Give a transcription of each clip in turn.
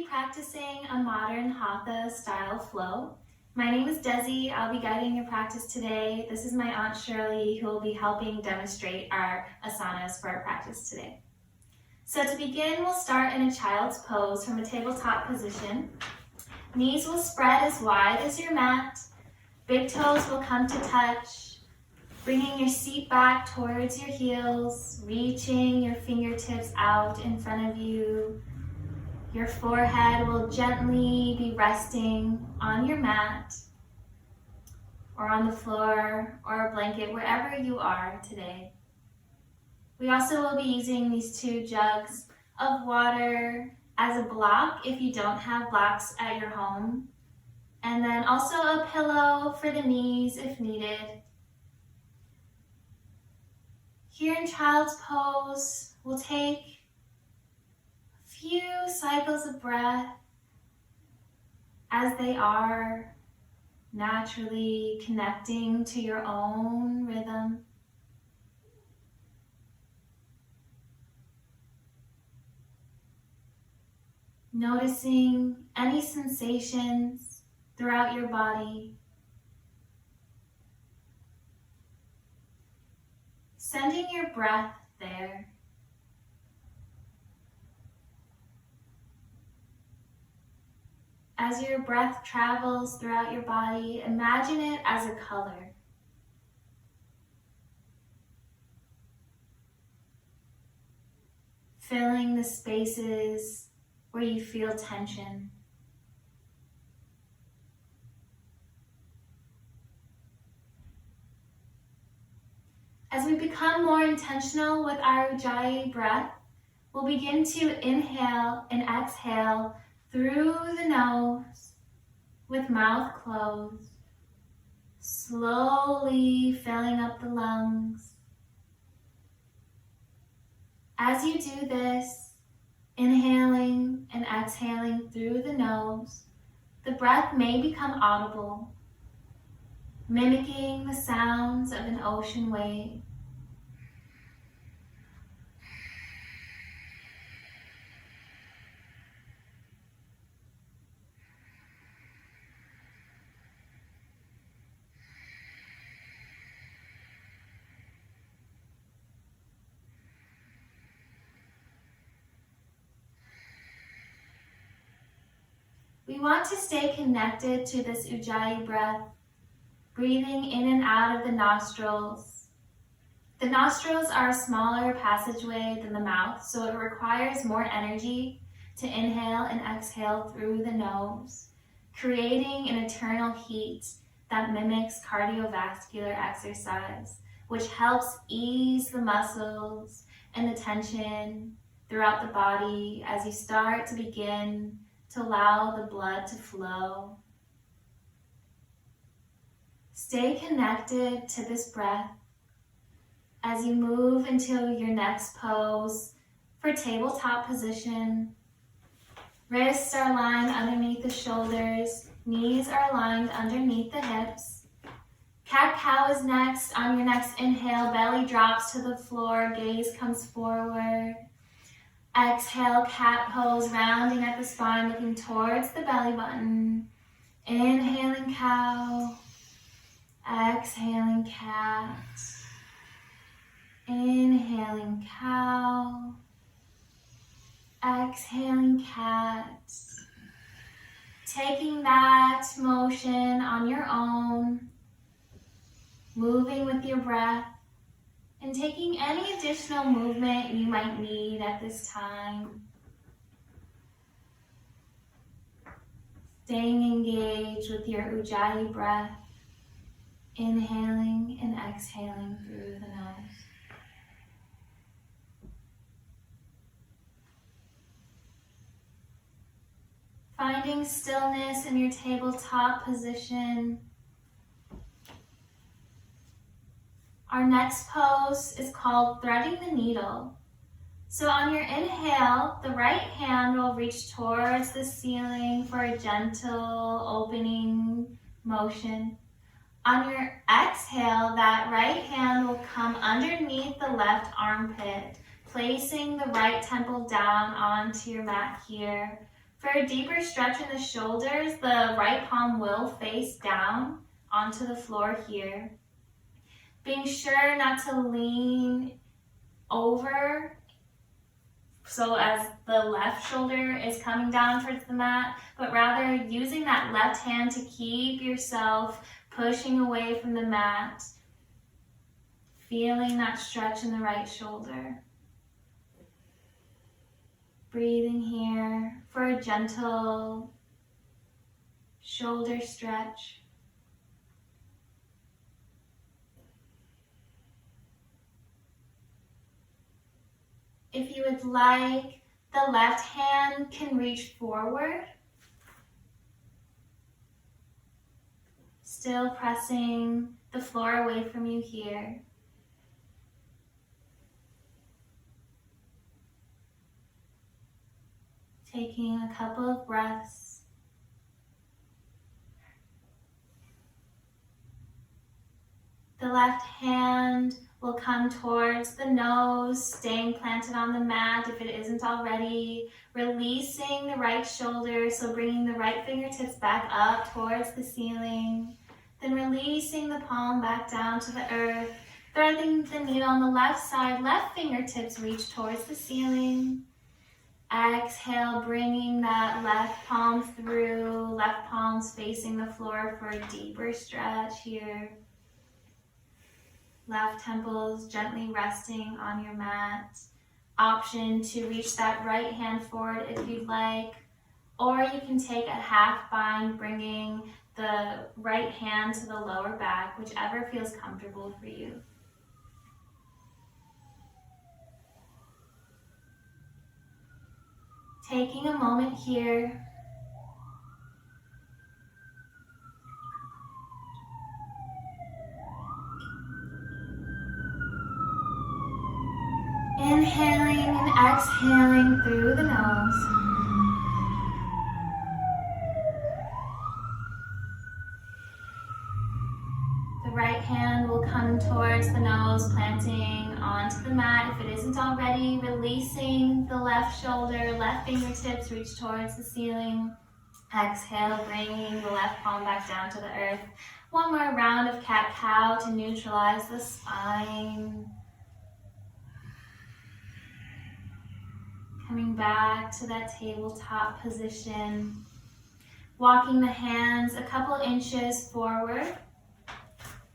practicing a modern Hatha style flow. My name is Desi. I'll be guiding your practice today. This is my Aunt Shirley who will be helping demonstrate our asanas for our practice today. So to begin, we'll start in a child's pose from a tabletop position. Knees will spread as wide as your mat. Big toes will come to touch. Bringing your seat back towards your heels, reaching your fingertips out in front of you. Your forehead will gently be resting on your mat or on the floor or a blanket, wherever you are today. We also will be using these 2 jugs of water as a block if you don't have blocks at your home. And then also a pillow for the knees if needed. Here in child's pose, we'll take few cycles of breath as they are naturally connecting to your own rhythm. Noticing any sensations throughout your body. Sending your breath there. As your breath travels throughout your body, imagine it as a color. Filling the spaces where you feel tension. As we become more intentional with our Ujjayi breath, we'll begin to inhale and exhale through the nose with mouth closed, slowly filling up the lungs. As you do this, inhaling and exhaling through the nose, the breath may become audible, mimicking the sounds of an ocean wave. We want to stay connected to this Ujjayi breath, breathing in and out of the nostrils. The nostrils are a smaller passageway than the mouth, so it requires more energy to inhale and exhale through the nose, creating an internal heat that mimics cardiovascular exercise, which helps ease the muscles and the tension throughout the body as you start to begin to allow the blood to flow. Stay connected to this breath as you move into your next pose for tabletop position. Wrists are aligned underneath the shoulders, knees are aligned underneath the hips. Cat-cow is next. On your next inhale, belly drops to the floor, gaze comes forward. Exhale, cat pose, rounding at the spine, looking towards the belly button. Inhaling cow, exhaling cat. Inhaling cow, exhaling cat. Taking that motion on your own, moving with your breath, and taking any additional movement you might need at this time. Staying engaged with your Ujjayi breath, inhaling and exhaling through the nose. Finding stillness in your tabletop position. Our next pose is called threading the needle. So on your inhale, the right hand will reach towards the ceiling for a gentle opening motion. On your exhale, that right hand will come underneath the left armpit, placing the right temple down onto your mat here, For a deeper stretch in the shoulders, the right palm will face down onto the floor here. Being sure not to lean over, so as the left shoulder is coming down towards the mat, but rather using that left hand to keep yourself pushing away from the mat, feeling that stretch in the right shoulder. Breathing here for a gentle shoulder stretch. If you would like, the left hand can reach forward, still pressing the floor away from you here. Taking a couple of breaths. The left hand will come towards the nose, staying planted on the mat if it isn't already. Releasing the right shoulder, so bringing the right fingertips back up towards the ceiling. Then releasing the palm back down to the earth. Threading the needle on the left side, left fingertips reach towards the ceiling. Exhale, bringing that left palm through, left palms facing the floor for a deeper stretch here. Left temples gently resting on your mat. Option to reach that right hand forward if you'd like, or you can take a half bind, bringing the right hand to the lower back, whichever feels comfortable for you. Taking a moment here inhaling and exhaling through the nose. The right hand will come towards the nose, planting onto the mat if it isn't already. Releasing the left shoulder, left fingertips reach towards the ceiling. Exhale, bringing the left palm back down to the earth. One more round of cat-cow to neutralize the spine. Coming back to that tabletop position. Walking the hands a couple inches forward.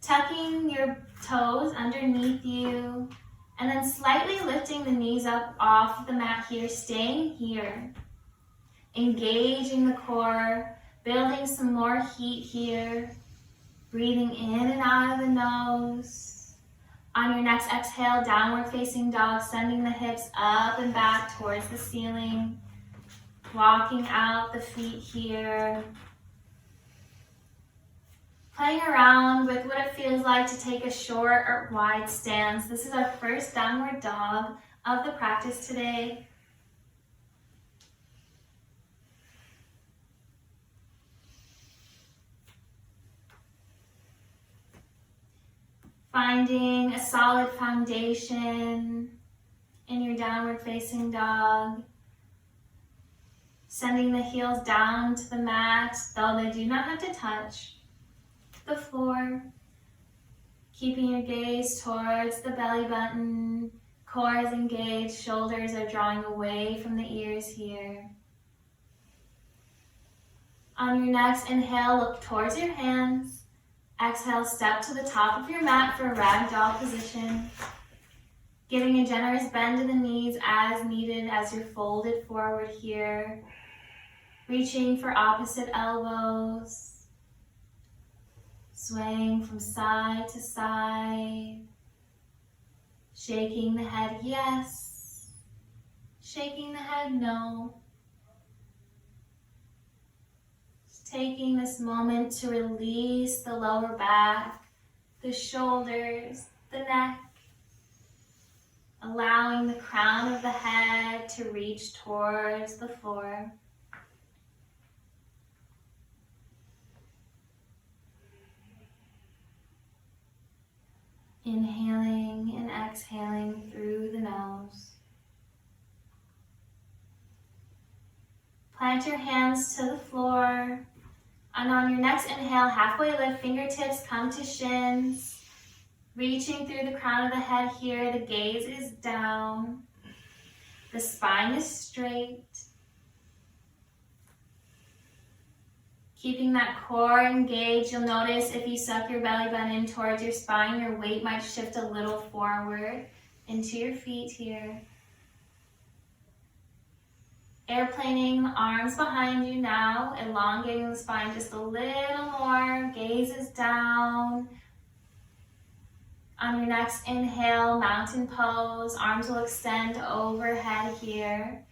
Tucking your toes underneath you. And then slightly lifting the knees up off the mat here. Staying here. Engaging the core. Building some more heat here. Breathing in and out of the nose. On your next exhale, downward facing dog, sending the hips up and back towards the ceiling. Walking out the feet here. Playing around with what it feels like to take a short or wide stance. This is our first downward dog of the practice today. Finding a solid foundation in your downward facing dog. Sending the heels down to the mat, though they do not have to touch the floor. Keeping your gaze towards the belly button. Core is engaged, shoulders are drawing away from the ears here. On your next inhale, look towards your hands. Exhale, step to the top of your mat for a ragdoll position. Giving a generous bend to the knees as needed as you're folded forward here. Reaching for opposite elbows. Swaying from side to side. Shaking the head yes. Shaking the head no. Taking this moment to release the lower back, the shoulders, the neck. Allowing the crown of the head to reach towards the floor. Inhaling and exhaling through the nose. Plant your hands to the floor. And on your next inhale, halfway lift, fingertips come to shins. Reaching through the crown of the head here, the gaze is down. The spine is straight. Keeping that core engaged, you'll notice if you suck your belly button in towards your spine, your weight might shift a little forward into your feet here. Airplaning the arms behind you now, elongating the spine just a little more. Gaze is down. On your next inhale, mountain pose. Arms will extend overhead here.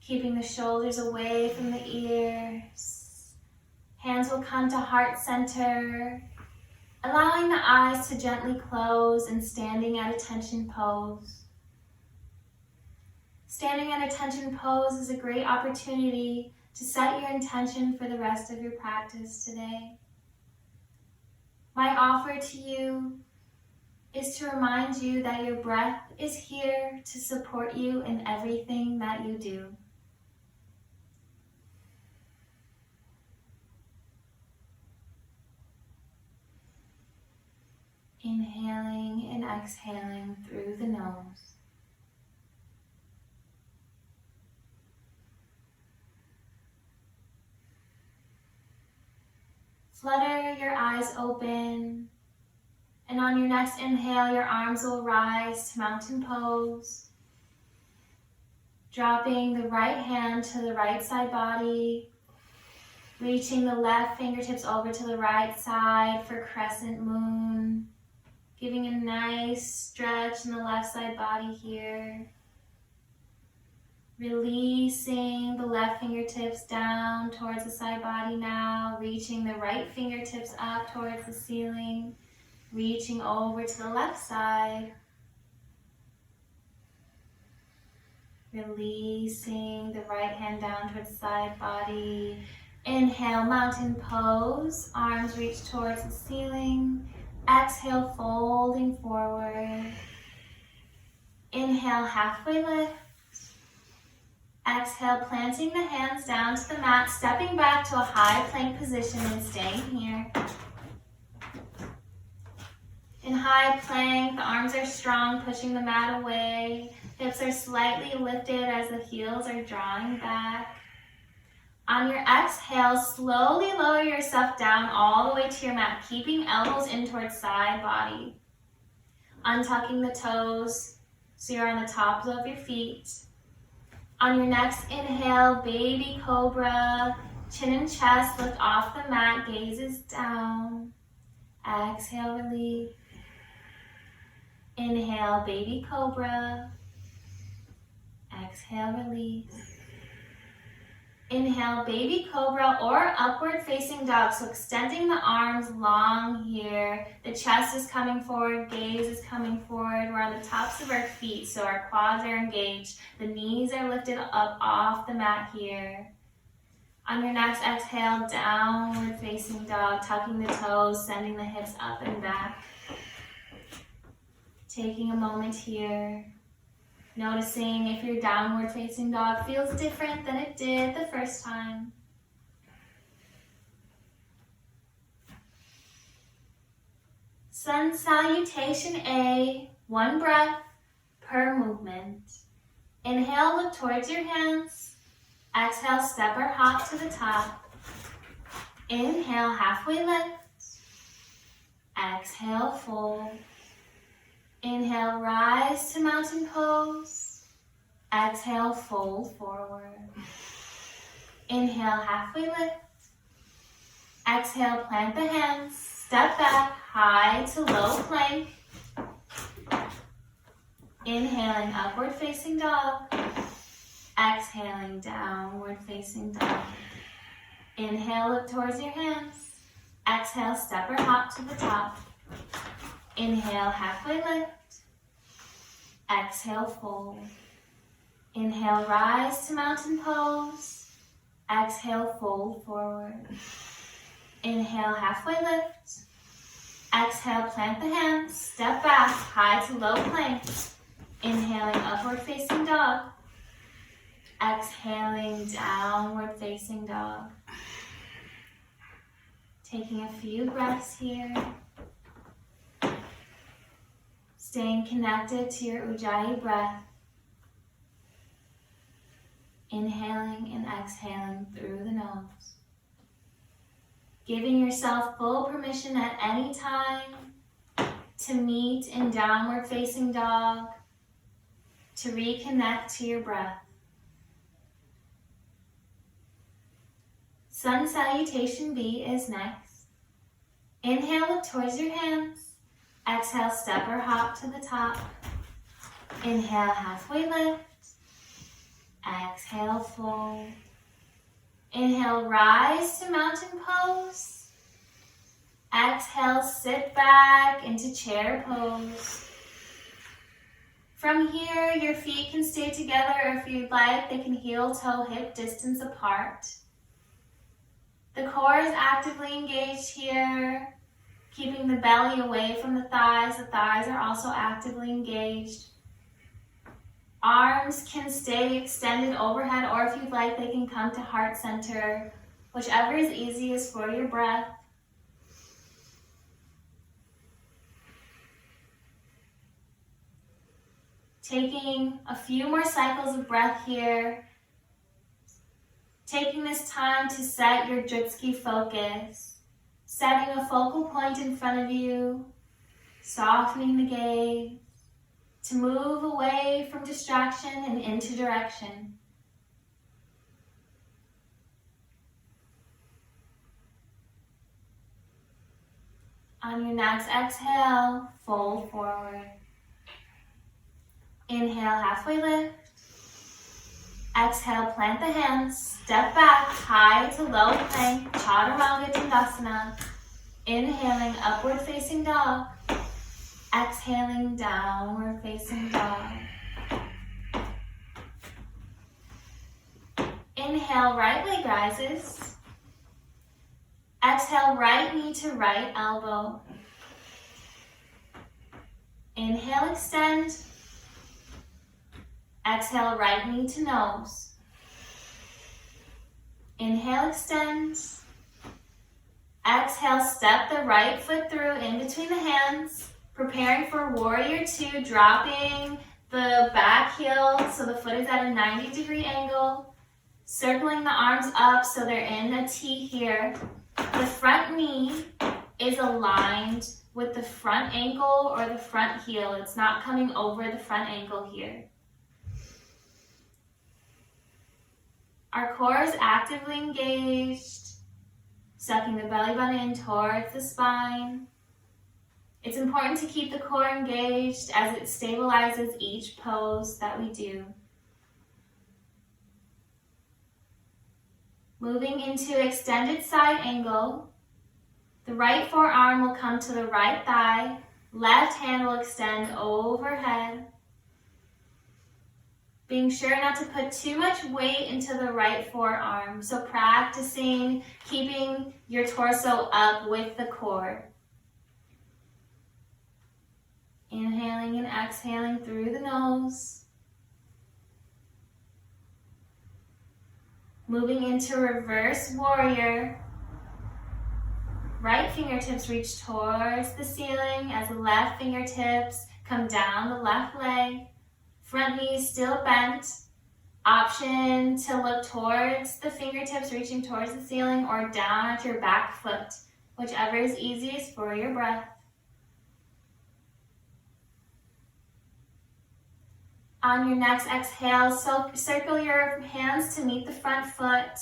Keeping the shoulders away from the ears. Hands will come to heart center. Allowing the eyes to gently close and standing at attention pose. Standing at attention pose is a great opportunity to set your intention for the rest of your practice today. My offer to you is to remind you that your breath is here to support you in everything that you do. Inhaling and exhaling through the nose. Flutter your eyes open, and on your next inhale, your arms will rise to mountain pose. Dropping the right hand to the right side body, reaching the left fingertips over to the right side for crescent moon. Giving a nice stretch in the left side body here. Releasing the left fingertips down towards the side body now, reaching the right fingertips up towards the ceiling, reaching over to the left side. Releasing the right hand down towards the side body. Inhale, mountain pose, arms reach towards the ceiling. Exhale, folding forward. Inhale, halfway lift. Exhale, planting the hands down to the mat, stepping back to a high plank position and staying here. In high plank, the arms are strong, pushing the mat away. Hips are slightly lifted as the heels are drawing back. On your exhale, slowly lower yourself down all the way to your mat, keeping elbows in towards side body. Untucking the toes so you're on the tops of your feet. On your next inhale, baby cobra, chin and chest lift off the mat, gaze is down. Exhale, release. Inhale, baby cobra. Exhale, release. Inhale, baby cobra or upward facing dog. So extending the arms long here. The chest is coming forward, gaze is coming forward. We're on the tops of our feet, so our quads are engaged. The knees are lifted up off the mat here. On your next exhale, downward facing dog, tucking the toes, sending the hips up and back. Taking a moment here. Noticing if your downward facing dog feels different than it did the first time. Sun salutation A, one breath per movement. Inhale, look towards your hands. Exhale, step or hop to the top. Inhale, halfway lift. Exhale, fold. Inhale, rise to mountain pose. Exhale, fold forward. Inhale, halfway lift. Exhale, plant the hands. Step back, high to low plank. Inhaling, upward facing dog. Exhaling, downward facing dog. Inhale, look towards your hands. Exhale, step or hop to the top. Inhale, halfway lift. Exhale, fold. Inhale, rise to mountain pose. Exhale, fold forward. Inhale, halfway lift. Exhale, plant the hands. Step back, high to low plank. Inhaling, upward facing dog. Exhaling, downward facing dog. Taking a few breaths here. Staying connected to your Ujjayi breath. Inhaling and exhaling through the nose. Giving yourself full permission at any time to meet in downward facing dog, to reconnect to your breath. Sun Salutation B is next. Inhale, look towards your hands. Exhale, step or hop to the top. Inhale, halfway lift. Exhale, fold. Inhale, rise to mountain pose. Exhale, sit back into chair pose. From here, your feet can stay together, or if you'd like, they can heel toe hip distance apart. The core is actively engaged here, keeping the belly away from the thighs. The thighs are also actively engaged. Arms can stay extended overhead, or if you'd like, they can come to heart center, whichever is easiest for your breath. Taking a few more cycles of breath here. Taking this time to set your Jutski focus. Setting a focal point in front of you. Softening the gaze. To move away from distraction and into direction. On your next exhale, fold forward. Inhale, halfway lift. Exhale, plant the hands, step back, high to low plank, Chaturanga Dandasana. Inhaling, upward facing dog. Exhaling, downward facing dog. Inhale, right leg rises. Exhale, right knee to right elbow. Inhale, extend. Exhale, right knee to nose. Inhale, extend. Exhale, step the right foot through in between the hands. Preparing for warrior two, dropping the back heel so the foot is at a 90-degree angle. Circling the arms up so they're in a T here. The front knee is aligned with the front ankle or the front heel. It's not coming over the front ankle here. Our core is actively engaged, sucking the belly button in towards the spine. It's important to keep the core engaged as it stabilizes each pose that we do. Moving into extended side angle, the right forearm will come to the right thigh, left hand will extend overhead. Being sure not to put too much weight into the right forearm, so practicing keeping your torso up with the core. Inhaling and exhaling through the nose. Moving into reverse warrior. Right fingertips reach towards the ceiling as the left fingertips come down the left leg. Front knee still bent. Option to look towards the fingertips reaching towards the ceiling or down at your back foot, whichever is easiest for your breath. On your next exhale, circle your hands to meet the front foot.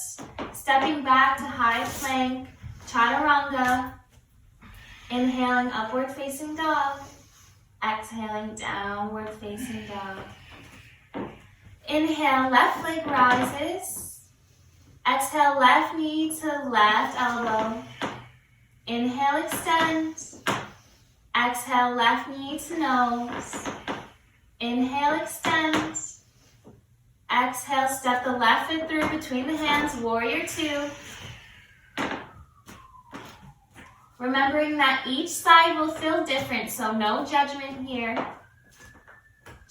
Stepping back to high plank, Chaturanga. Inhaling, upward facing dog. Exhaling, downward facing dog. Inhale, left leg rises. Exhale, left knee to left elbow. Inhale, extend. Exhale, left knee to nose. Inhale, extend. Exhale, step the left foot through between the hands, warrior two. Remembering that each side will feel different, so no judgment here.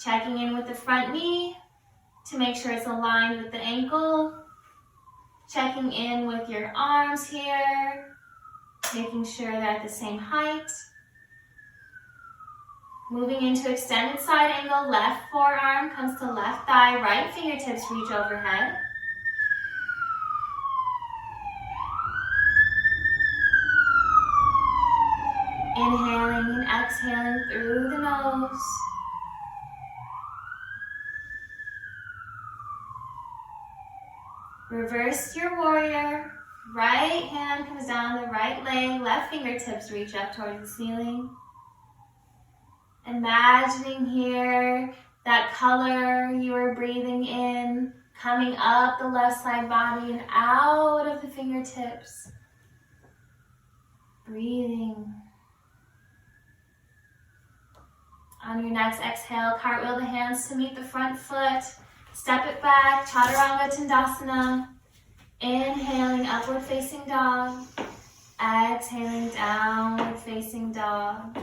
Checking in with the front knee, to make sure it's aligned with the ankle. Checking in with your arms here, making sure they're at the same height. Moving into extended side angle, left forearm comes to left thigh, right fingertips reach overhead. Inhaling and exhaling through the nose. Reverse your warrior. Right hand comes down the right leg, left fingertips reach up towards the ceiling. Imagining here that color you are breathing in, coming up the left side body and out of the fingertips. Breathing. On your next exhale, cartwheel the hands to meet the front foot. Step it back, Chaturanga Tandasana. Inhaling, upward facing dog. Exhaling, downward facing dog.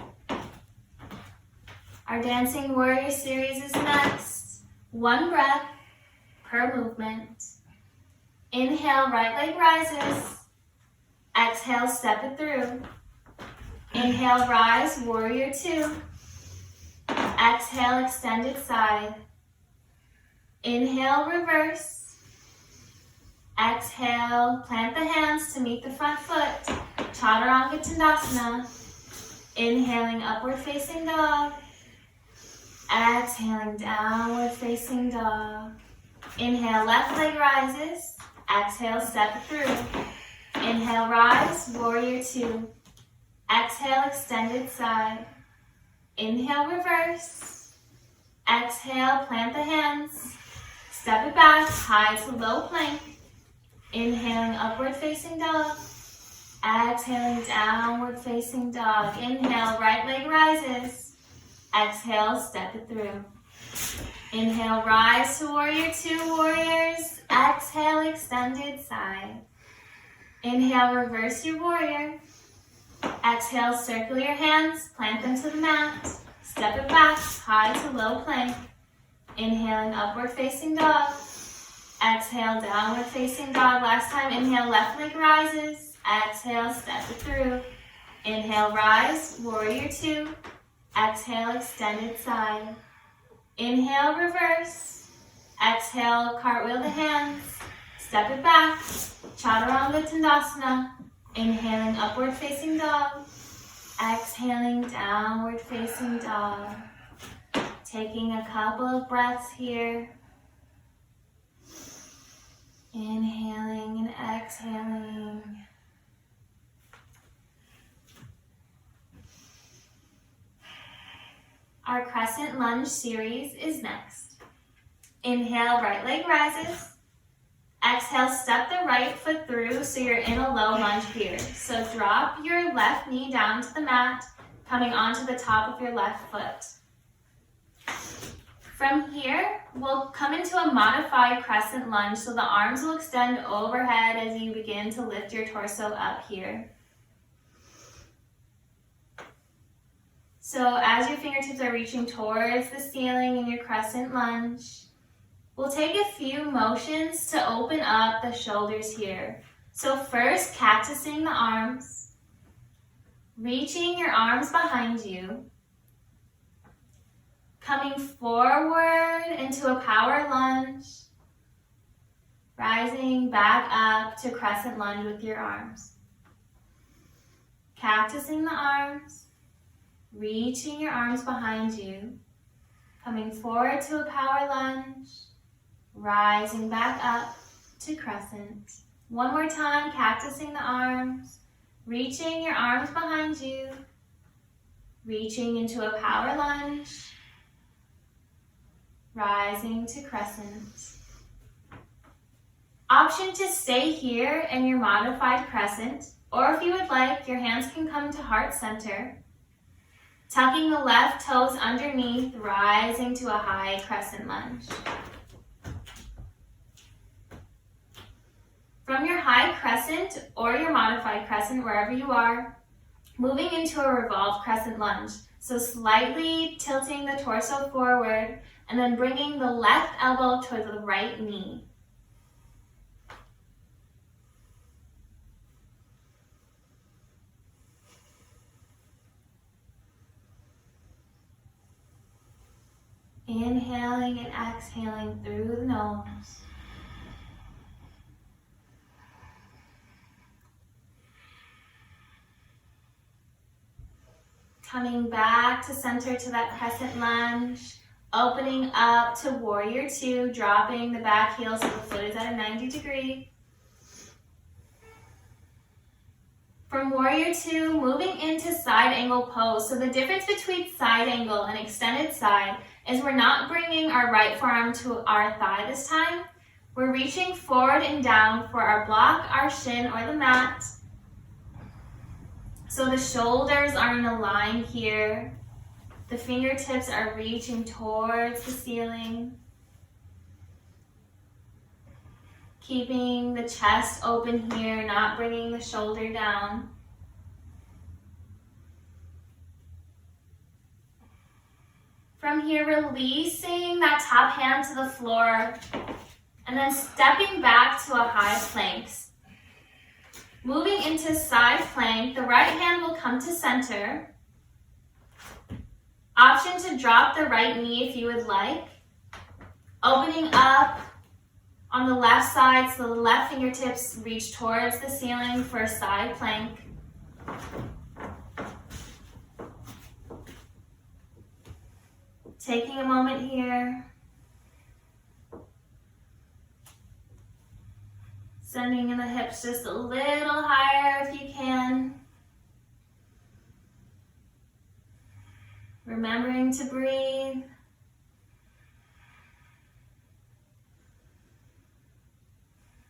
Our Dancing Warrior series is next. 1 breath per movement. Inhale, right leg rises. Exhale, step it through. Inhale, rise, warrior 2. Exhale, extended side. Inhale, reverse. Exhale, plant the hands to meet the front foot. Chaturanga Tandasana. Inhaling, upward facing dog. Exhaling, downward facing dog. Inhale, left leg rises. Exhale, step it through. Inhale, rise, warrior 2. Exhale, extended side. Inhale, reverse. Exhale, plant the hands. Step it back, high to low plank. Inhaling, upward facing dog. Exhaling, downward facing dog. Inhale, right leg rises. Exhale, step it through. Inhale, rise to warrior 2, warriors. Exhale, extended side. Inhale, reverse your warrior. Exhale, circle your hands, plant them to the mat. Step it back, high to low plank. Inhaling, upward facing dog. Exhale, downward facing dog. Last time, inhale, left leg rises. Exhale, step it through. Inhale, rise, warrior 2. Exhale, extended side. Inhale, reverse. Exhale, cartwheel the hands. Step it back, Chaturanga Tandasana. Inhaling, upward facing dog. Exhaling, downward facing dog. Taking a couple of breaths here. Inhaling and exhaling. Our crescent lunge series is next. Inhale, right leg rises. Exhale, step the right foot through so you're in a low lunge here. So drop your left knee down to the mat, coming onto the top of your left foot. From here, we'll come into a modified crescent lunge, so the arms will extend overhead as you begin to lift your torso up here. So as your fingertips are reaching towards the ceiling in your crescent lunge, we'll take a few motions to open up the shoulders here. So first, cactusing the arms, reaching your arms behind you, coming forward into a power lunge, rising back up to crescent lunge with your arms. Cactusing the arms, reaching your arms behind you, coming forward to a power lunge, rising back up to crescent. One more time, cactusing the arms, reaching your arms behind you, reaching into a power lunge, rising to crescent. Option to stay here in your modified crescent, or if you would like, your hands can come to heart center. Tucking the left toes underneath, rising to a high crescent lunge. From your high crescent or your modified crescent, wherever you are, Moving into a revolved crescent lunge. So slightly tilting the torso forward and then bringing the left elbow to the right knee. Inhaling and exhaling through the nose. Coming back to center to that crescent lunge. Opening up to warrior two, dropping the back heel so the foot is at a 90 degree. From warrior two, moving into side angle pose. So the difference between side angle and extended side is we're not bringing our right forearm to our thigh this time. We're reaching forward and down for our block, our shin, or the mat. So the shoulders are in a line here. The fingertips are reaching towards the ceiling. Keeping the chest open here, not bringing the shoulder down. From here, releasing that top hand to the floor and then stepping back to a high plank. Moving into side plank, the right hand will come to center. Option to drop the right knee if you would like. Opening up on the left side so the left fingertips reach towards the ceiling for a side plank. Taking a moment here. Sending in the hips just a little higher if you can. Remembering to breathe.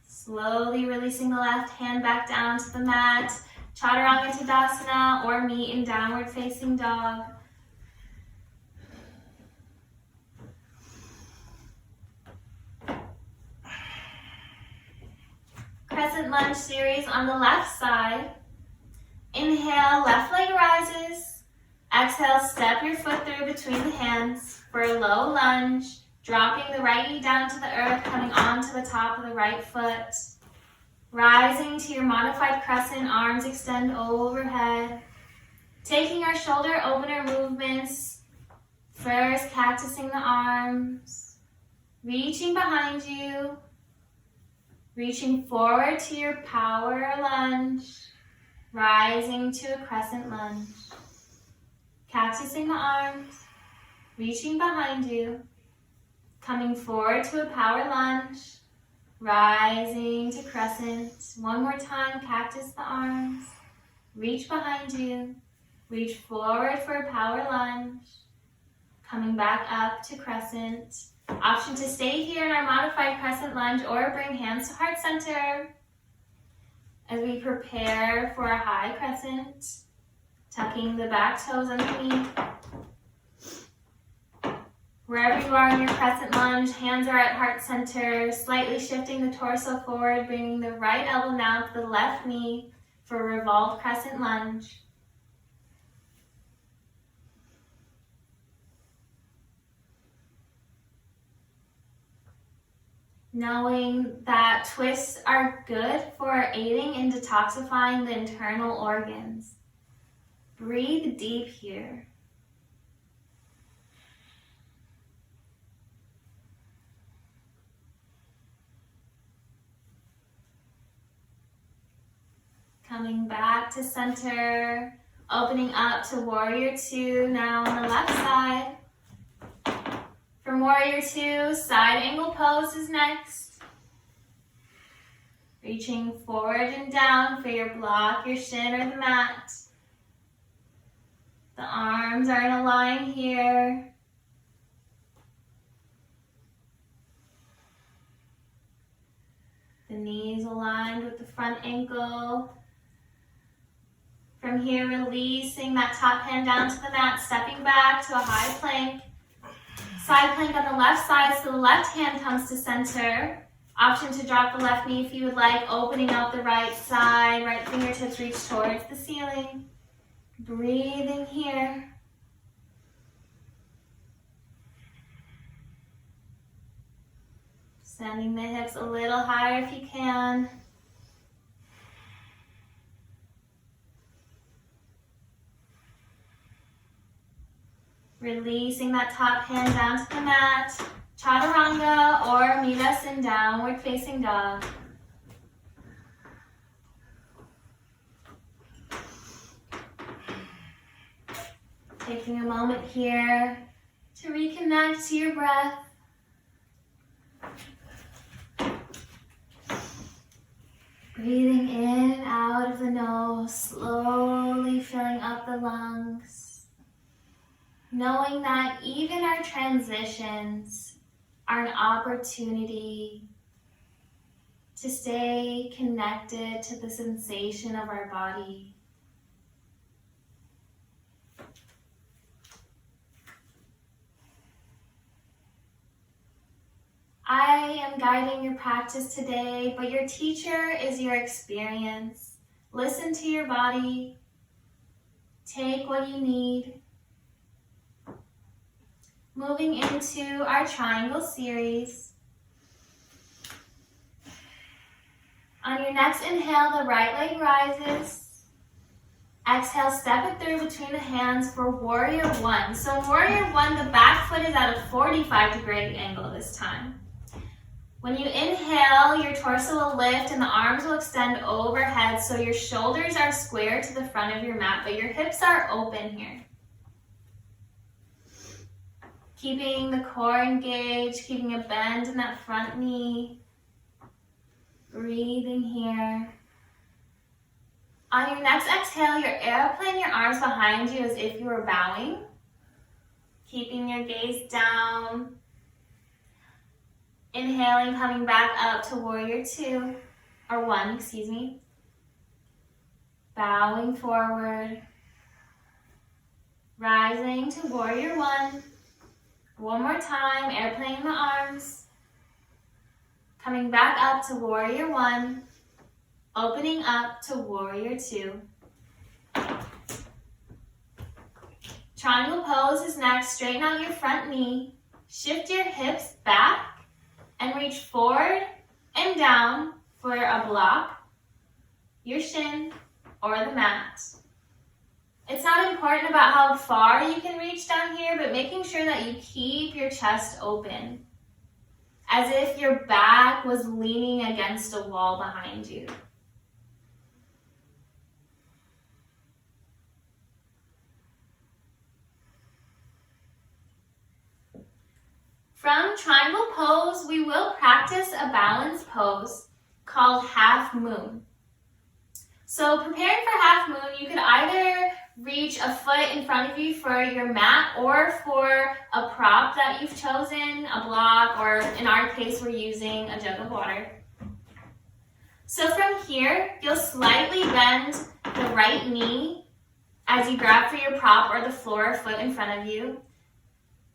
Slowly releasing the left hand back down to the mat. Chaturanga Tadasana or meet in downward facing dog. Crescent lunge series on the left side. Inhale, left leg rises. Exhale, step your foot through between the hands for a low lunge. Dropping the right knee down to the earth, coming onto the top of the right foot. Rising to your modified crescent, arms extend overhead. Taking our shoulder opener movements. First, cactusing the arms. Reaching behind you. Reaching forward to your power lunge. Rising to a crescent lunge. Cactusing the arms. Reaching behind you. Coming forward to a power lunge. Rising to crescent. One more time, cactus the arms. Reach behind you. Reach forward for a power lunge. Coming back up to crescent. Option to stay here in our modified crescent lunge or bring hands to heart center. As we prepare for a high crescent, tucking the back toes underneath. Wherever you are in your crescent lunge, hands are at heart center, slightly shifting the torso forward, bringing the right elbow now to the left knee for a revolved crescent lunge. Knowing that twists are good for aiding in detoxifying the internal organs. Breathe deep here. Coming back to center, opening up to warrior two now on the left side. From warrior two, side angle pose is next. Reaching forward and down for your block, your shin, or the mat. The arms are in a line here. The knees aligned with the front ankle. From here, releasing that top hand down to the mat, stepping back to a high plank. Side plank on the left side, so the left hand comes to center. Option to drop the left knee if you would like, opening out the right side. Right fingertips reach towards the ceiling. Breathing here. Sending the hips a little higher if you can. Releasing that top hand down to the mat. Chaturanga or meet us in downward facing dog. Taking a moment here to reconnect to your breath. Breathing in and out of the nose, slowly filling up the lungs. Knowing that even our transitions are an opportunity to stay connected to the sensation of our body. I am guiding your practice today, but your teacher is your experience. Listen to your body. Take what you need. Moving into our triangle series. On your next inhale, the right leg rises. Exhale, step it through between the hands for warrior one. So warrior one, the back foot is at a 45-degree angle this time. When you inhale, your torso will lift and the arms will extend overhead, so your shoulders are square to the front of your mat, but your hips are open here. Keeping the core engaged, keeping a bend in that front knee. Breathing here. On your next exhale, your airplane your arms behind you as if you were bowing. Keeping your gaze down. Inhaling, coming back up to warrior two, or one, excuse me. Bowing forward. Rising to warrior one. One more time, airplane the arms. Coming back up to warrior one. Opening up to warrior two. Triangle pose is next. Straighten out your front knee. Shift your hips back. And reach forward and down for a block, your shin, or the mat. It's not important about how far you can reach down here, but making sure that you keep your chest open, as if your back was leaning against a wall behind you. From triangle pose, we will practice a balance pose called half moon. So preparing for half moon, you could either reach a foot in front of you for your mat or for a prop that you've chosen, a block, or in our case, we're using a jug of water. So from here, you'll slightly bend the right knee as you grab for your prop or the floor or foot in front of you.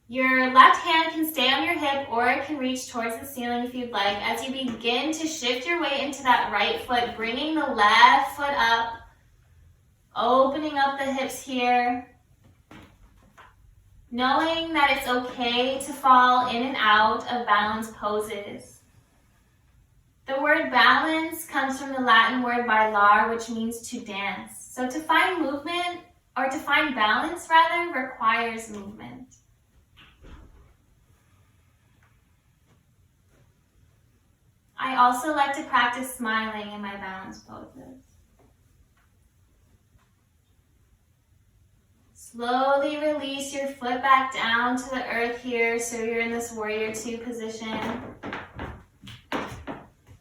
Your left hand can stay on your hip or it can reach towards the ceiling if you'd like. As you begin to shift your weight into that right foot, bringing the left foot up, opening up the hips here, knowing that it's okay to fall in and out of balance poses. The word balance comes from the Latin word bailar, which means to dance. So to find movement, or to find balance rather, requires movement. I also like to practice smiling in my balance poses. Slowly release your foot back down to the earth here, so you're in this warrior two position.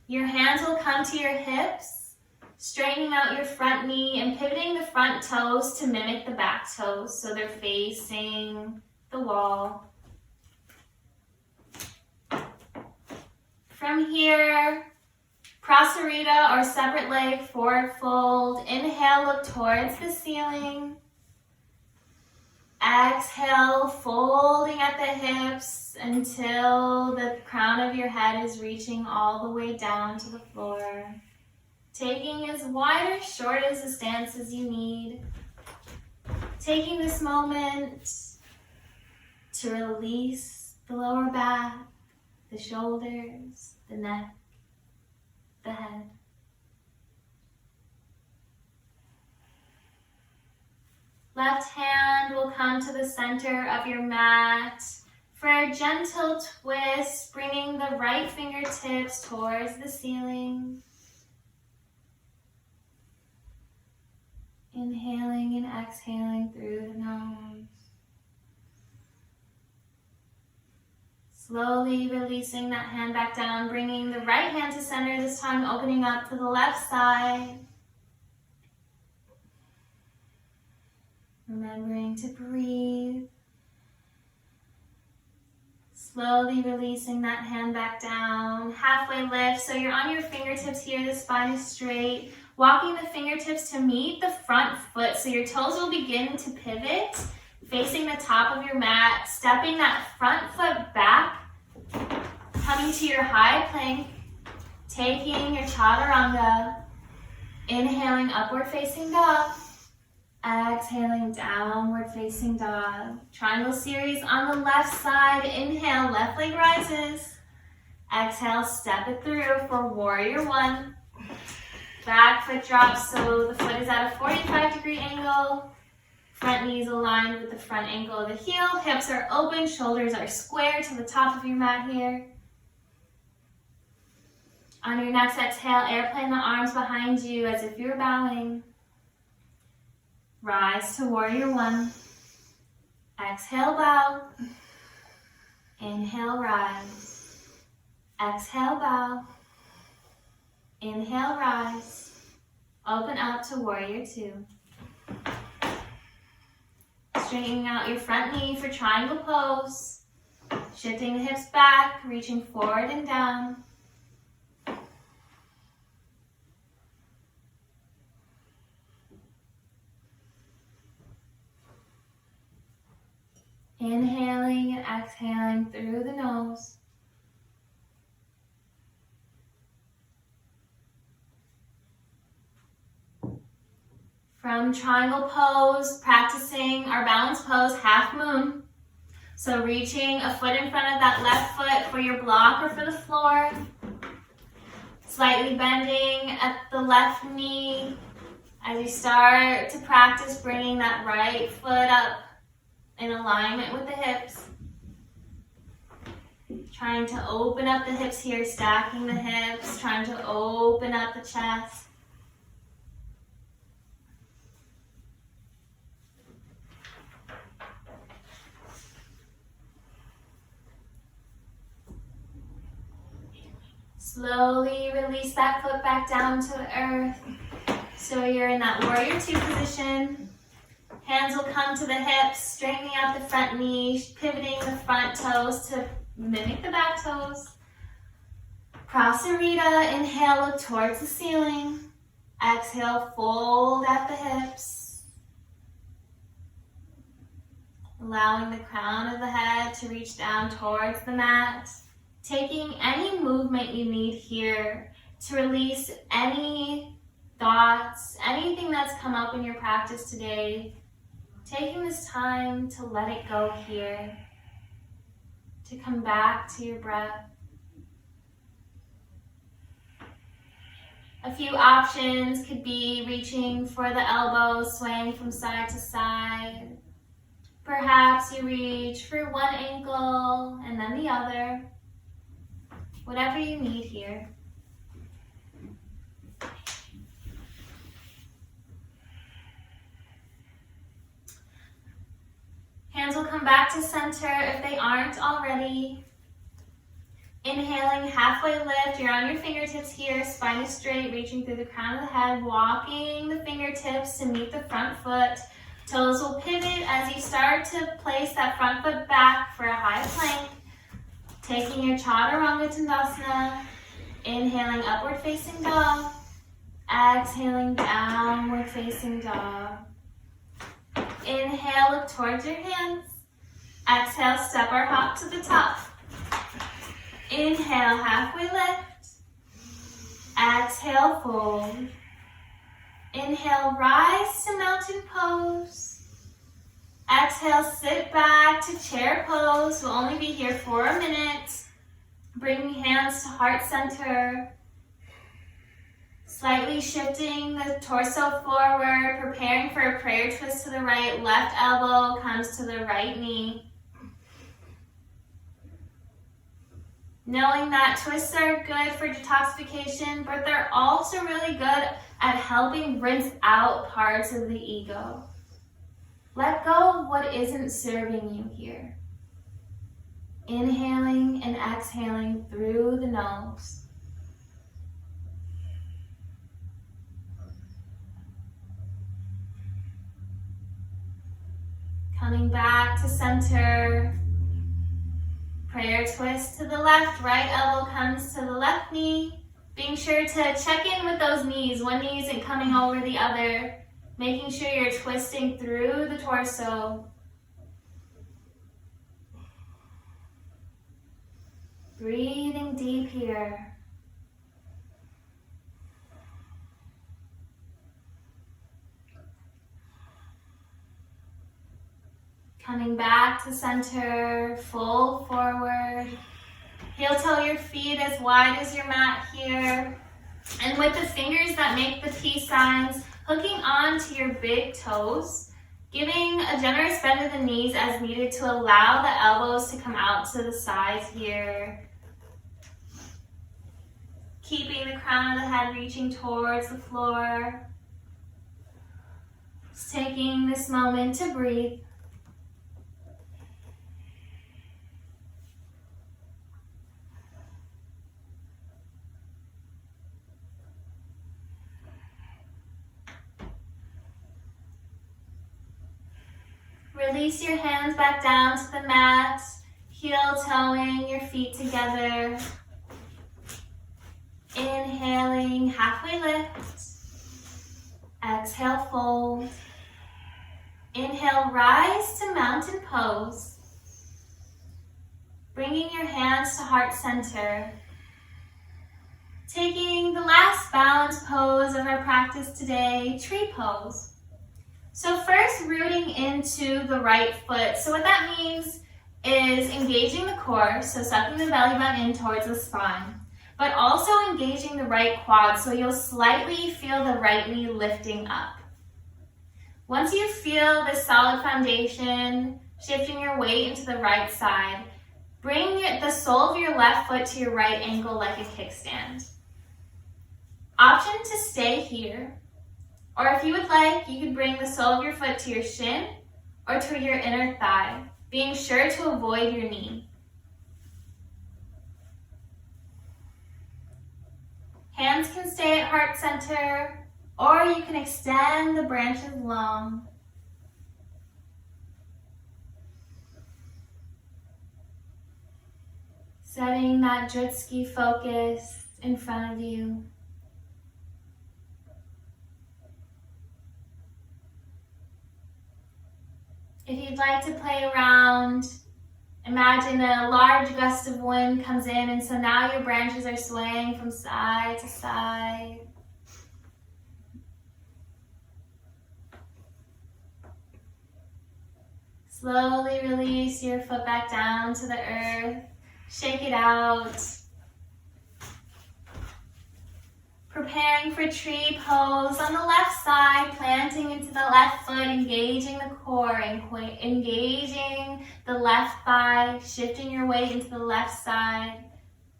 Your hands will come to your hips, straightening out your front knee and pivoting the front toes to mimic the back toes, so they're facing the wall. From here, prasarita or separate leg forward fold. Inhale, look towards the ceiling. Exhale, folding at the hips until the crown of your head is reaching all the way down to the floor. Taking as wide or short as the stance as you need. Taking this moment to release the lower back, the shoulders, the neck, the head. Left hand will come to the center of your mat for a gentle twist, bringing the right fingertips towards the ceiling. Inhaling and exhaling through the nose. Slowly releasing that hand back down, bringing the right hand to center, this time opening up to the left side. Remembering to breathe. Slowly releasing that hand back down. Halfway lift, so you're on your fingertips here, the spine is straight. Walking the fingertips to meet the front foot, so your toes will begin to pivot, facing the top of your mat, stepping that front foot back, coming to your high plank, taking your chaturanga, inhaling upward facing dog, exhaling downward facing dog. Triangle series on the left side. Inhale, left leg rises. Exhale, step it through for warrior one. Back foot drops, so the foot is at a 45-degree angle. Front knees aligned with the front ankle of the heel. Hips are open, shoulders are square to the top of your mat here. On your next exhale, airplane the arms behind you as if you're bowing. Rise to warrior one. Exhale, bow. Inhale, rise. Exhale, bow. Inhale, rise. Open up to warrior two. Straightening out your front knee for triangle pose. Shifting the hips back, reaching forward and down. Inhaling and exhaling through the nose. From triangle pose, practicing our balance pose, half moon. So reaching a foot in front of that left foot for your block or for the floor. Slightly bending at the left knee as you start to practice bringing that right foot up in alignment with the hips. Trying to open up the hips here, stacking the hips, trying to open up the chest. Slowly release that foot back down to the earth. So you're in that warrior two position. Hands will come to the hips, straightening out the front knee, pivoting the front toes to mimic the back toes. Prasarita, inhale, look towards the ceiling. Exhale, fold at the hips. Allowing the crown of the head to reach down towards the mat. Taking any movement you need here to release any thoughts, anything that's come up in your practice today. Taking this time to let it go here, to come back to your breath. A few options could be reaching for the elbows, swaying from side to side. Perhaps you reach for one ankle and then the other. Whatever you need here. Hands will come back to center if they aren't already. Inhaling, halfway lift. You're on your fingertips here. Spine is straight, reaching through the crown of the head. Walking the fingertips to meet the front foot. Toes will pivot as you start to place that front foot back for a high plank. Taking your chaturanga tandasana. Inhaling, upward facing dog. Exhaling, downward facing dog. Inhale, look towards your hands. Exhale, step or hop to the top. Inhale, halfway lift. Exhale, fold. Inhale, rise to mountain pose. Exhale, sit back to chair pose. We'll only be here for a minute. Bring hands to heart center. Slightly shifting the torso forward, preparing for a prayer twist to the right. Left elbow comes to the right knee. Knowing that twists are good for detoxification, but they're also really good at helping rinse out parts of the ego. Let go of what isn't serving you here. Inhaling and exhaling through the nose. Coming back to center. Prayer twist to the left, right elbow comes to the left knee. Being sure to check in with those knees. One knee isn't coming over the other. Making sure you're twisting through the torso. Breathing deep here. Coming back to center, fold forward. Heel toe your feet as wide as your mat here. And with the fingers that make the peace signs, hooking on to your big toes, giving a generous bend of the knees as needed to allow the elbows to come out to the sides here. Keeping the crown of the head reaching towards the floor. Just taking this moment to breathe. Release your hands back down to the mat, heel toeing your feet together. Inhaling, halfway lift. Exhale, fold. Inhale, rise to mountain pose. Bringing your hands to heart center. Taking the last balance pose of our practice today, tree pose. So first, rooting into the right foot. So what that means is engaging the core, so sucking the belly button in towards the spine, but also engaging the right quad, so you'll slightly feel the right knee lifting up. Once you feel this solid foundation, shifting your weight into the right side, bring the sole of your left foot to your right ankle like a kickstand. Option to stay here. Or if you would like, you could bring the sole of your foot to your shin or to your inner thigh, being sure to avoid your knee. Hands can stay at heart center, or you can extend the branches long. Setting that Jutski focus in front of you. If you'd like to play around, imagine a large gust of wind comes in, and so now your branches are swaying from side to side. Slowly release your foot back down to the earth. Shake it out. Preparing for tree pose on the left side, planting into the left foot, engaging the core, engaging the left thigh, shifting your weight into the left side.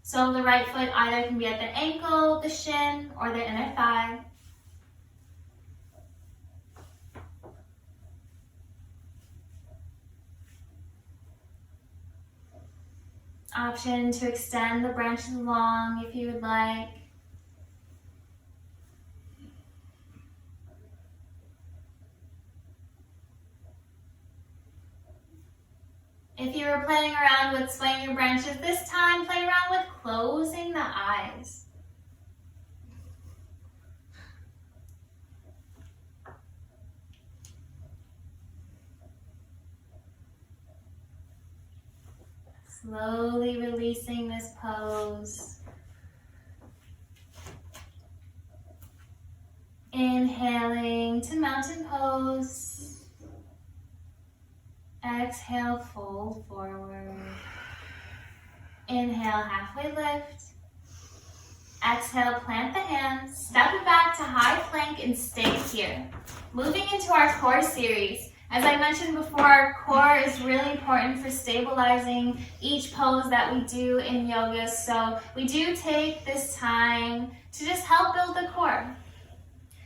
So the right foot either can be at the ankle, the shin, or the inner thigh. Option to extend the branches long if you would like. If you were playing around with swaying your branches this time, play around with closing the eyes. Slowly releasing this pose. Inhaling to mountain pose. Exhale, fold forward. Inhale, halfway lift. Exhale, plant the hands. Step it back to high plank and stay here. Moving into our core series. As I mentioned before, our core is really important for stabilizing each pose that we do in yoga. So we do take this time to just help build the core.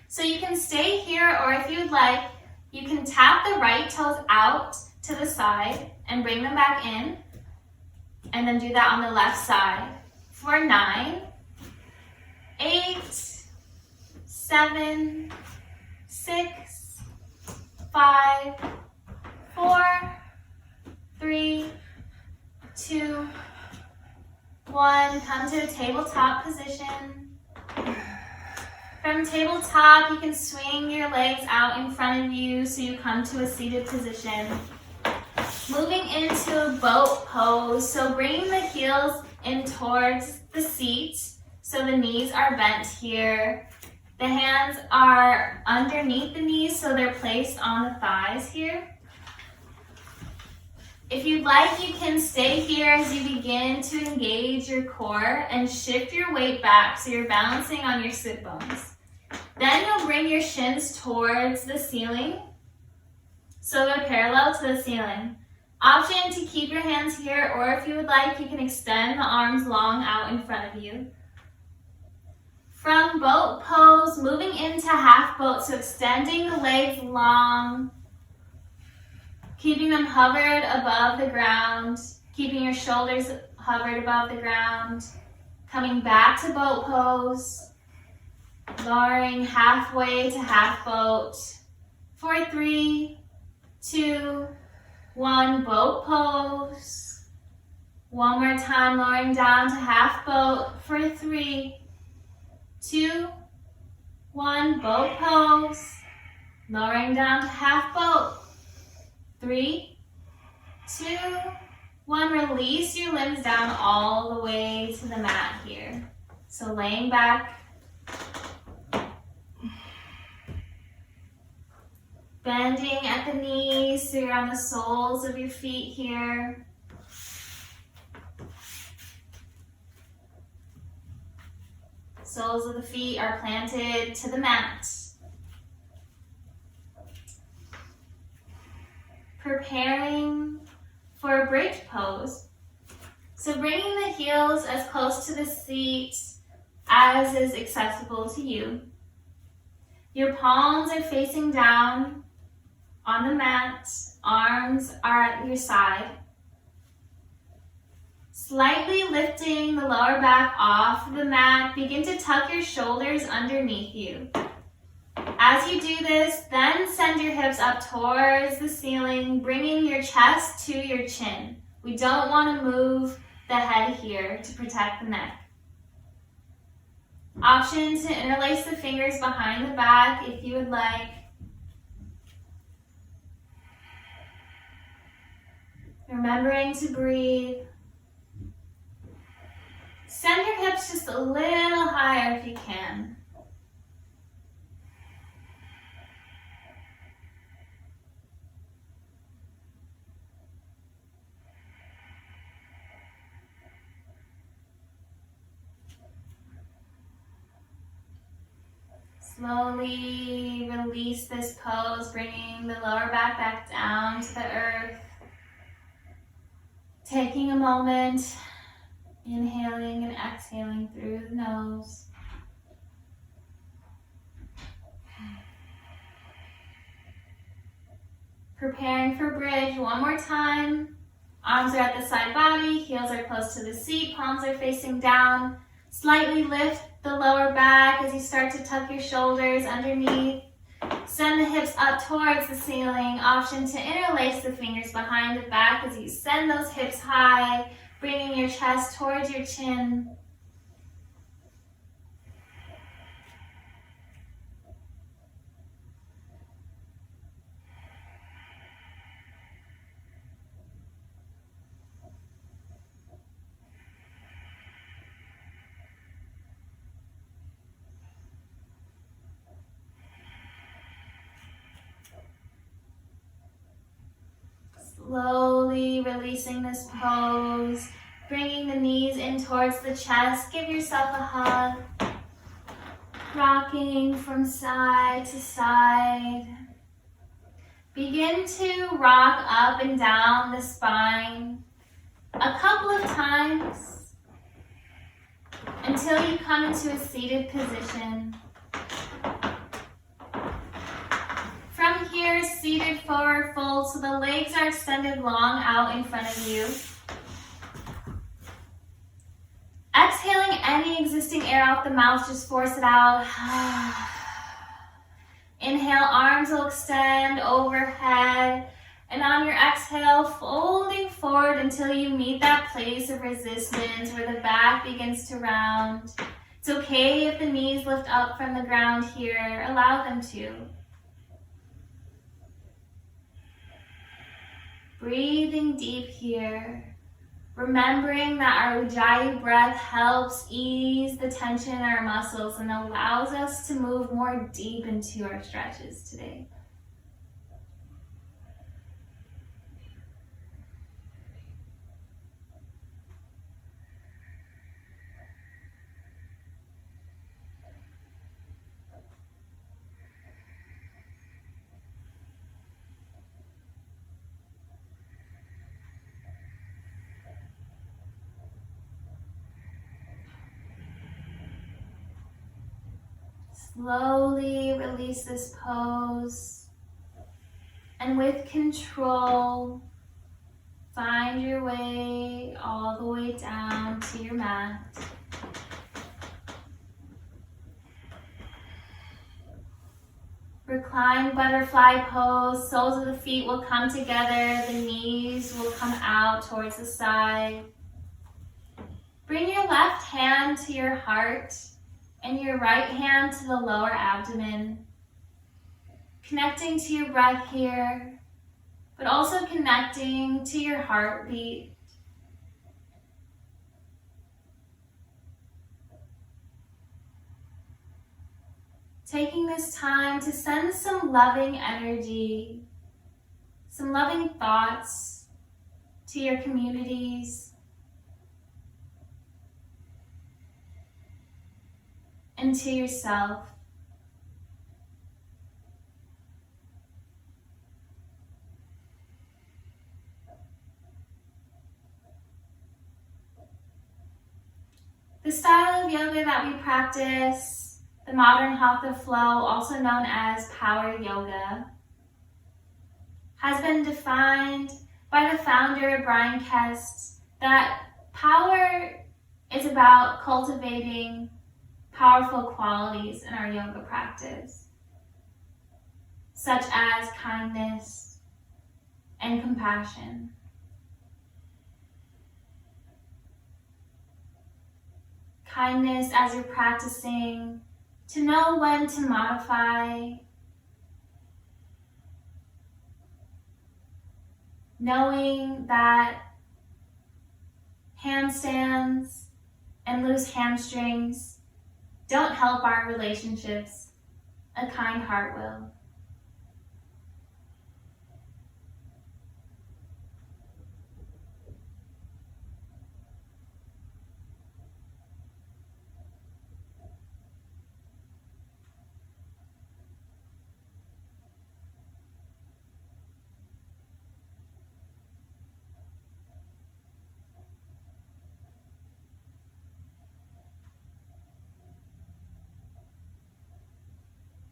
So you can stay here, or if you'd like, you can tap the right toes out to the side and bring them back in. And then do that on the left side. For 9, 8, 7, 6, 5, 4, 3, 2, 1. Come to a tabletop position. From tabletop, you can swing your legs out in front of you so you come to a seated position. Moving into a boat pose, so bringing the heels in towards the seat, so the knees are bent here. The hands are underneath the knees, so they're placed on the thighs here. If you'd like, you can stay here as you begin to engage your core and shift your weight back so you're balancing on your sit bones. Then you'll bring your shins towards the ceiling, so they're parallel to the ceiling. Option to keep your hands here, or if you would like, you can extend the arms long out in front of you. From boat pose, moving into half boat, so extending the legs long, keeping them hovered above the ground, keeping your shoulders hovered above the ground, coming back to boat pose, lowering halfway to half boat. For 3, 2, 1, boat pose. One more time, lowering down to half boat for 3, 2, 1, boat pose. Lowering down to half boat. 3, 2, 1, release your limbs down all the way to the mat here. So laying back. Bending at the knees, so you're on the soles of your feet here. Soles of the feet are planted to the mat. Preparing for a bridge pose. So bringing the heels as close to the seat as is accessible to you. Your palms are facing down on the mat, arms are at your side. Slightly lifting the lower back off the mat, begin to tuck your shoulders underneath you. As you do this, then send your hips up towards the ceiling, bringing your chest to your chin. We don't want to move the head here to protect the neck. Option to interlace the fingers behind the back if you would like. Remembering to breathe. Send your hips just a little higher if you can. Slowly release this pose, bringing the lower back down to the earth. Taking a moment, inhaling and exhaling through the nose. Preparing for bridge one more time. Arms are at the side body, heels are close to the seat, palms are facing down. Slightly lift the lower back as you start to tuck your shoulders underneath. Send the hips up towards the ceiling. Option to interlace the fingers behind the back as you send those hips high, bringing your chest towards your chin. Slowly releasing this pose, bringing the knees in towards the chest. Give yourself a hug. Rocking from side to side. Begin to rock up and down the spine a couple of times until you come into a seated position. From here, seated forward fold, so the legs are extended long out in front of you. Exhaling any existing air out the mouth, just force it out. Inhale, arms will extend overhead. And on your exhale, folding forward until you meet that place of resistance where the back begins to round. It's okay if the knees lift up from the ground here. Allow them to. Breathing deep here. Remembering that our Ujjayi breath helps ease the tension in our muscles and allows us to move more deep into our stretches today. Slowly release this pose, and with control, find your way all the way down to your mat. Recline butterfly pose, soles of the feet will come together, the knees will come out towards the side. Bring your left hand to your heart and your right hand to the lower abdomen. Connecting to your breath here, but also connecting to your heartbeat. Taking this time to send some loving energy, some loving thoughts to your communities, and to yourself. The style of yoga that we practice, the modern Hatha flow, also known as power yoga, has been defined by the founder, Brian Kest, that power is about cultivating powerful qualities in our yoga practice, such as kindness and compassion. Kindness as you're practicing, to know when to modify, knowing that handstands and loose hamstrings don't help our relationships. A kind heart will.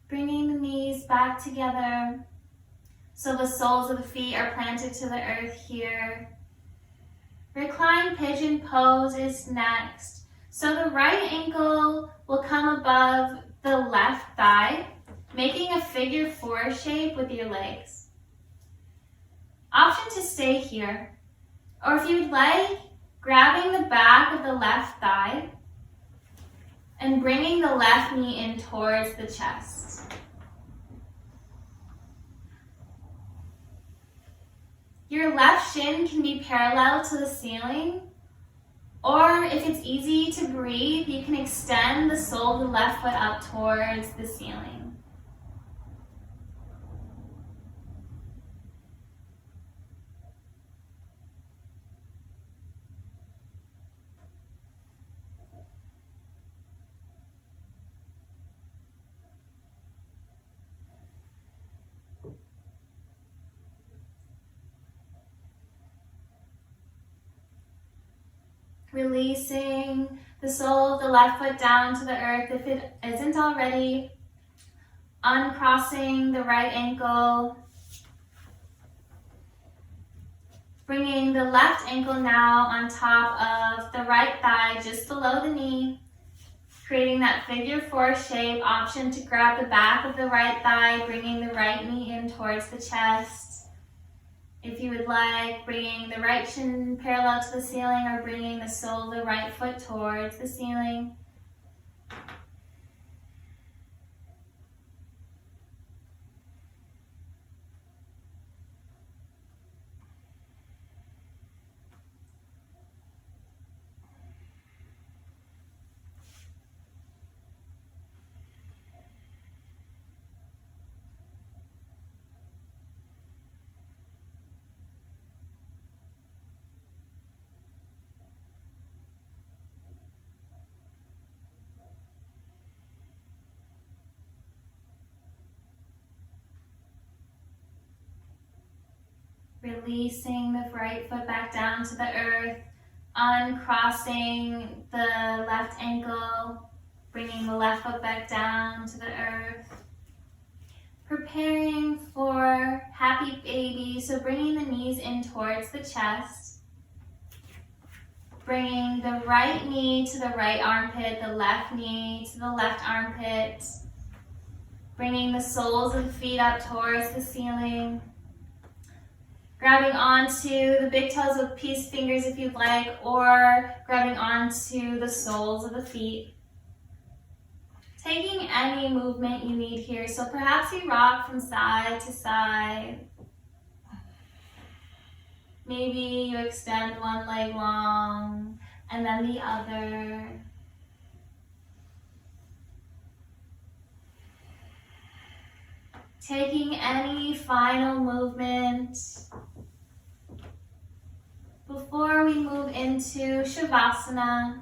Bringing the knees back together so the soles of the feet are planted to the earth here. Reclined pigeon pose is next. So the right ankle will come above the left thigh, making a figure 4 shape with your legs. Option to stay here, or if you'd like, grabbing the back of the left thigh and bringing the left knee in towards the chest. Your left shin can be parallel to the ceiling, or if it's easy to breathe, you can extend the sole of the left foot up towards the ceiling. Releasing the sole of the left foot down to the earth if it isn't already. Uncrossing the right ankle. Bringing the left ankle now on top of the right thigh, just below the knee. Creating that figure four shape, option to grab the back of the right thigh, bringing the right knee in towards the chest. If you would like, bringing the right shin parallel to the ceiling or bringing the sole of the right foot towards the ceiling. Releasing the right foot back down to the earth, uncrossing the left ankle, bringing the left foot back down to the earth. Preparing for happy baby, so bringing the knees in towards the chest. Bringing the right knee to the right armpit, the left knee to the left armpit. Bringing the soles of the feet up towards the ceiling. Grabbing onto the big toes with peace fingers if you'd like, or grabbing onto the soles of the feet. Taking any movement you need here. So perhaps you rock from side to side. Maybe you extend one leg long and then the other. Taking any final movement before we move into Shavasana,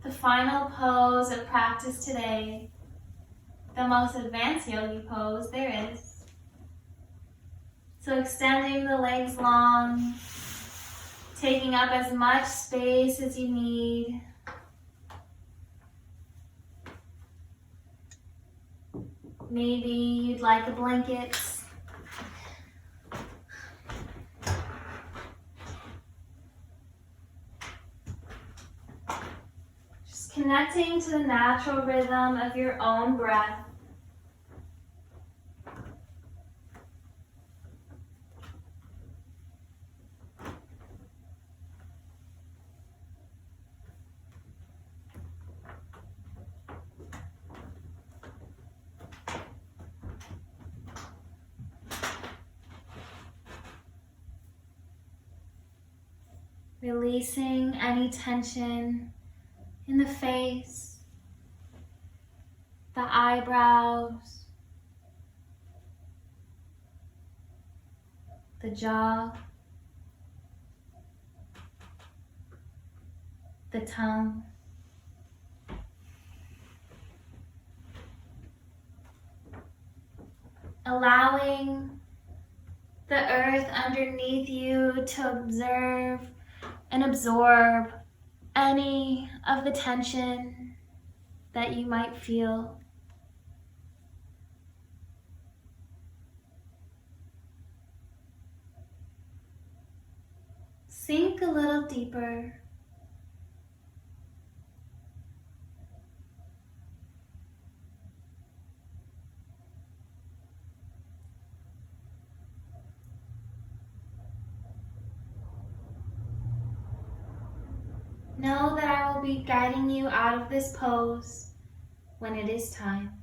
the final pose of practice today, the most advanced yogi pose there is. So extending the legs long, taking up as much space as you need. Maybe you'd like a blanket. Just connecting to the natural rhythm of your own breath. Releasing any tension in the face, the eyebrows, the jaw, the tongue. Allowing the earth underneath you to observe and absorb any of the tension that you might feel. Sink a little deeper. Know that I will be guiding you out of this pose when it is time.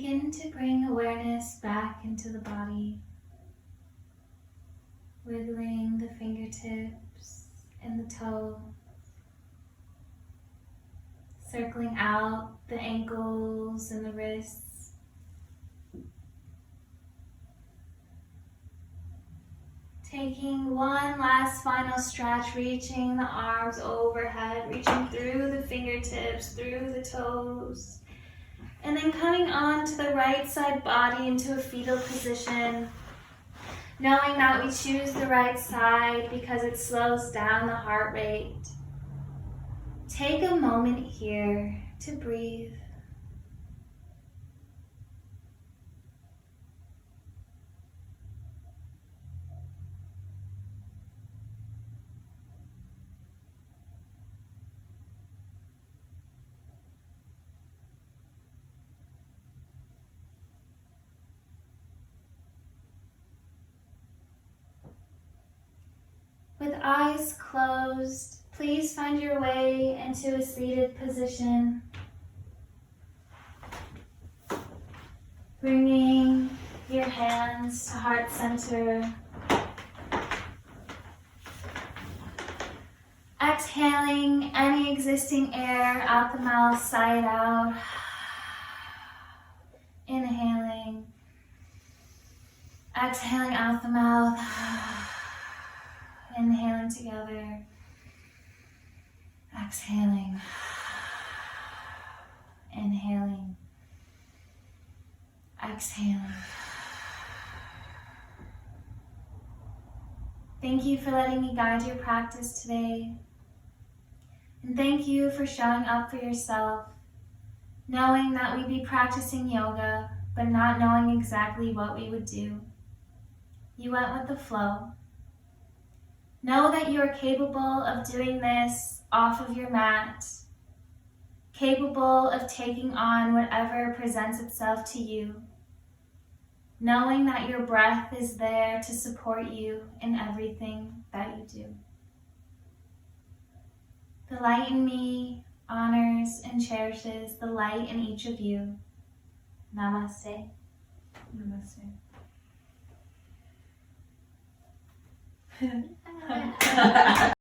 Begin to bring awareness back into the body, wiggling the fingertips and the toes, circling out the ankles and the wrists. Taking one last final stretch, reaching the arms overhead, reaching through the fingertips, through the toes. And then coming on to the right side body into a fetal position, knowing that we choose the right side because it slows down the heart rate. Take a moment here to breathe. With eyes closed, please find your way into a seated position. Bringing your hands to heart center. Exhaling any existing air out the mouth, side out. Inhaling. Exhaling out the mouth. Inhaling together, exhaling, inhaling, exhaling. Thank you for letting me guide your practice today. And thank you for showing up for yourself, knowing that we'd be practicing yoga, but not knowing exactly what we would do. You went with the flow. Know that you are capable of doing this off of your mat, capable of taking on whatever presents itself to you, knowing that your breath is there to support you in everything that you do. The light in me honors and cherishes the light in each of you. Namaste. Namaste.